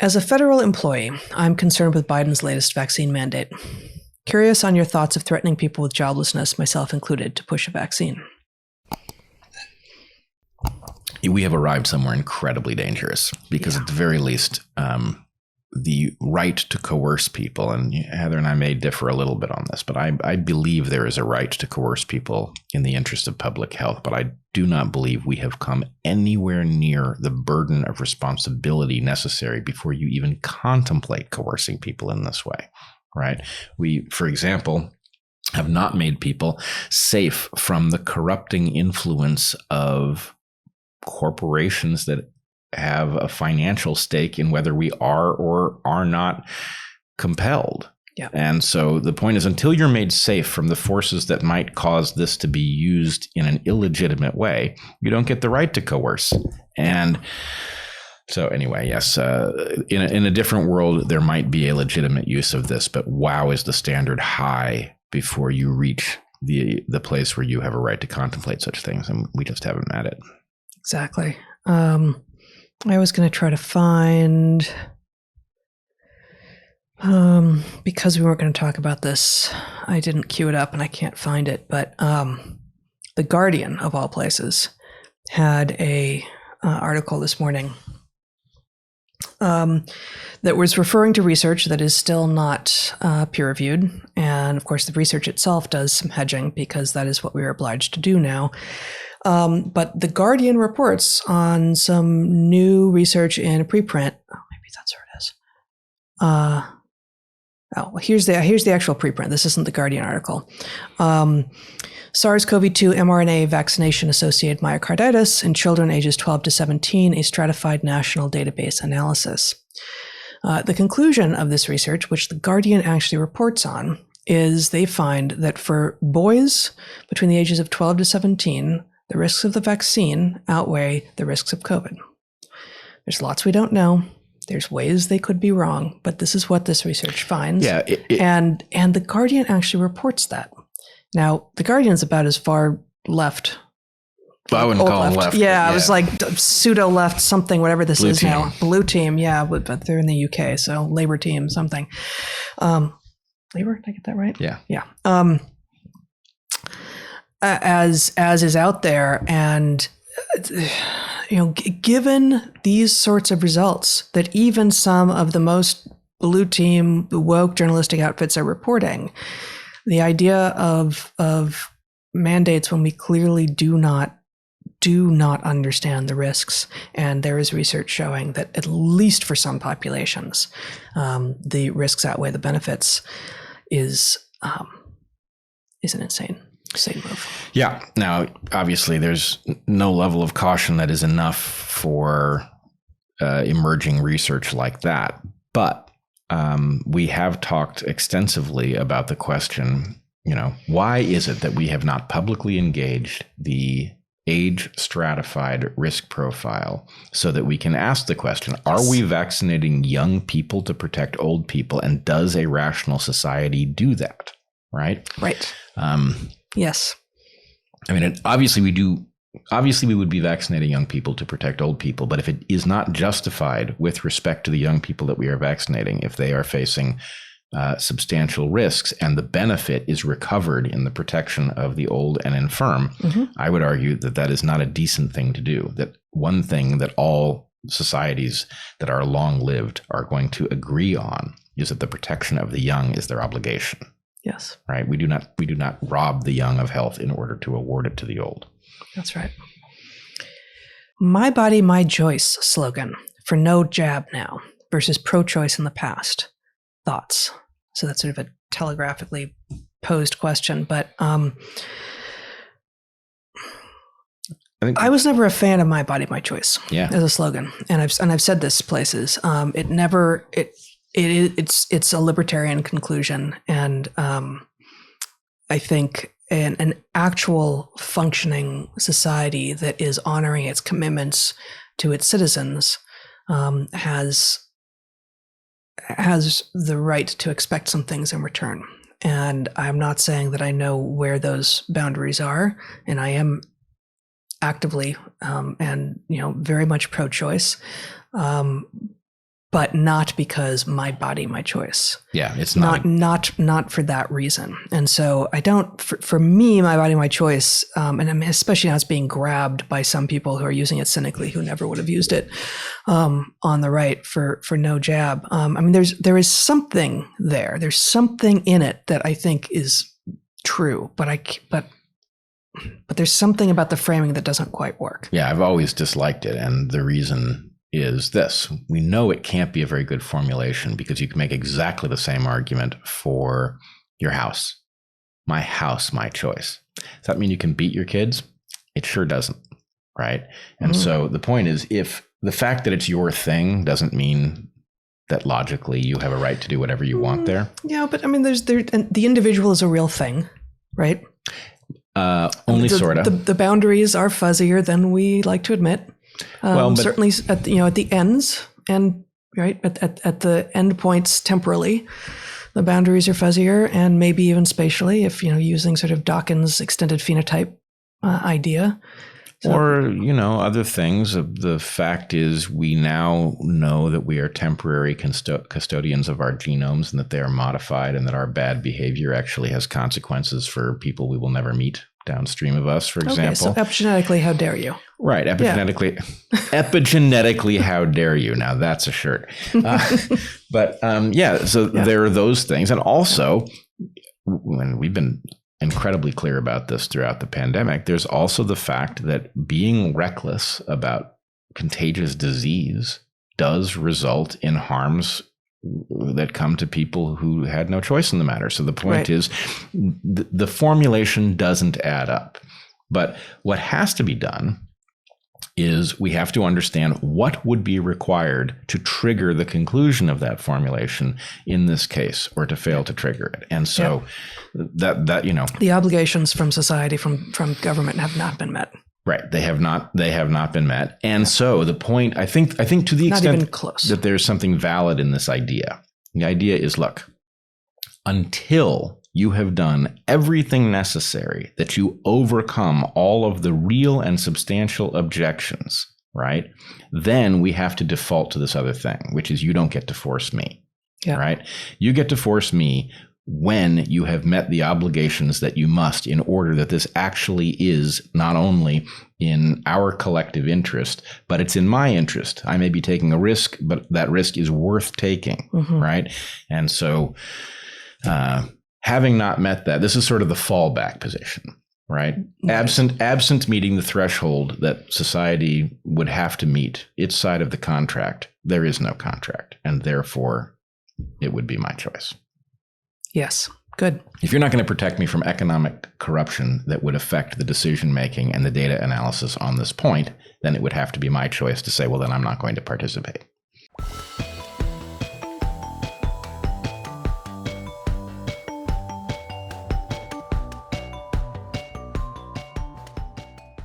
As a federal employee, I'm concerned with Biden's latest vaccine mandate. Curious on your thoughts of threatening people with joblessness, myself included, to push a vaccine. We have arrived somewhere incredibly dangerous because at the very least, the right to coerce people, and Heather and I may differ a little bit on this, but I believe there is a right to coerce people in the interest of public health, but I do not believe we have come anywhere near the burden of responsibility necessary before you even contemplate coercing people in this way, right? We, for example, have not made people safe from the corrupting influence of corporations that have a financial stake in whether we are or are not compelled. Yeah. And so the point is, until you're made safe from the forces that might cause this to be used in an illegitimate way, you don't get the right to coerce. And so anyway, yes, in a different world, there might be a legitimate use of this, but wow, is the standard high before you reach the place where you have a right to contemplate such things. And we just haven't met it. Exactly. I was going to try to find, because we weren't going to talk about this, I didn't queue it up and I can't find it, but The Guardian, of all places, had a article this morning that was referring to research that is still not peer-reviewed. And of course, the research itself does some hedging because that is what we are obliged to do now. But The Guardian reports on some new research in a preprint. Oh, maybe that's where it is. Here's the actual preprint. This isn't the Guardian article. SARS-CoV-2 mRNA vaccination-associated myocarditis in children ages 12 to 17, a stratified national database analysis. The conclusion of this research, which the Guardian actually reports on, is they find that for boys between the ages of 12 to 17, the risks of the vaccine outweigh the risks of COVID. There's lots we don't know. There's ways they could be wrong, but this is what this research finds. Yeah, and the Guardian actually reports that. Now, the Guardian's about as far left. I wouldn't call it left. Yeah, I was like pseudo left something, whatever this Blue is team. now. Blue team, yeah, but they're in the UK, so Labour team something. Labour, did I get that right? Yeah. Yeah. As is out there, and given these sorts of results that even some of the most blue team woke journalistic outfits are reporting, the idea of mandates when we clearly do not understand the risks, and there is research showing that at least for some populations, the risks outweigh the benefits, is an insane move. Yeah. Now, obviously, there's no level of caution that is enough for emerging research like that. But we have talked extensively about the question, why is it that we have not publicly engaged the age stratified risk profile so that we can ask the question, are we vaccinating young people to protect old people? And does a rational society do that? Right? Right. Yes. I mean, obviously we do. Obviously, we would be vaccinating young people to protect old people. But if it is not justified with respect to the young people that we are vaccinating, if they are facing substantial risks and the benefit is recovered in the protection of the old and infirm, I would argue that that is not a decent thing to do. That one thing that all societies that are long-lived are going to agree on is that the protection of the young is their obligation. Yes. Right. We do not rob the young of health in order to award it to the old. That's right. My body, my choice slogan for no jab now versus pro-choice in the past. Thoughts? So that's sort of a telegraphically posed question, but I was never a fan of my body, my choice as a slogan, and I've said this places. It's a libertarian conclusion, and I think an actual functioning society that is honoring its commitments to its citizens has the right to expect some things in return. And I'm not saying that I know where those boundaries are, and I am actively and very much pro-choice. but not because my body, my choice. Yeah, it's not. Not for that reason. And so I don't, for me, my body, my choice, and I mean, especially now it's being grabbed by some people who are using it cynically, who never would have used it on the right for no jab. I mean, there is something there. There's something in it that I think is true, but there's something about the framing that doesn't quite work. Yeah, I've always disliked it, and the reason is this. We know it can't be a very good formulation because you can make exactly the same argument for your house. My house, my choice. Does that mean you can beat your kids? It sure doesn't, right? And so the point is, if the fact that it's your thing doesn't mean that logically you have a right to do whatever you want there. Yeah, but I mean, the individual is a real thing, right? Only sort of. The boundaries are fuzzier than we like to admit. But certainly at the ends and right at the end points temporally, the boundaries are fuzzier, and maybe even spatially if using sort of Dawkins' extended phenotype idea. So, or other things. The fact is, we now know that we are temporary custodians of our genomes, and that they are modified, and that our bad behavior actually has consequences for people we will never meet downstream of us, for example. Okay, so epigenetically, how dare you? Right, epigenetically, how dare you? Now that's a shirt. So there are those things. And also, when we've been incredibly clear about this throughout the pandemic, there's also the fact that being reckless about contagious disease does result in harms that come to people who had no choice in the matter. So the point is, the formulation doesn't add up. But what has to be done is we have to understand what would be required to trigger the conclusion of that formulation in this case, or to fail to trigger it. And so that the obligations from society, from government, have not been met. Right. They have not been met. And so the point, I think to the extent that there's something valid in this idea, the idea is, look, until you have done everything necessary that you overcome all of the real and substantial objections, right, then we have to default to this other thing, which is you don't get to force me. Yeah. Right. You get to force me when you have met the obligations that you must, in order that this actually is not only in our collective interest, but it's in my interest. I may be taking a risk, but that risk is worth taking, right? And so having not met that, this is sort of the fallback position, right? Absent meeting the threshold that society would have to meet, its side of the contract, there is no contract, and therefore it would be my choice. Yes. Good. If you're not going to protect me from economic corruption that would affect the decision making and the data analysis on this point, then it would have to be my choice to say, well, then I'm not going to participate.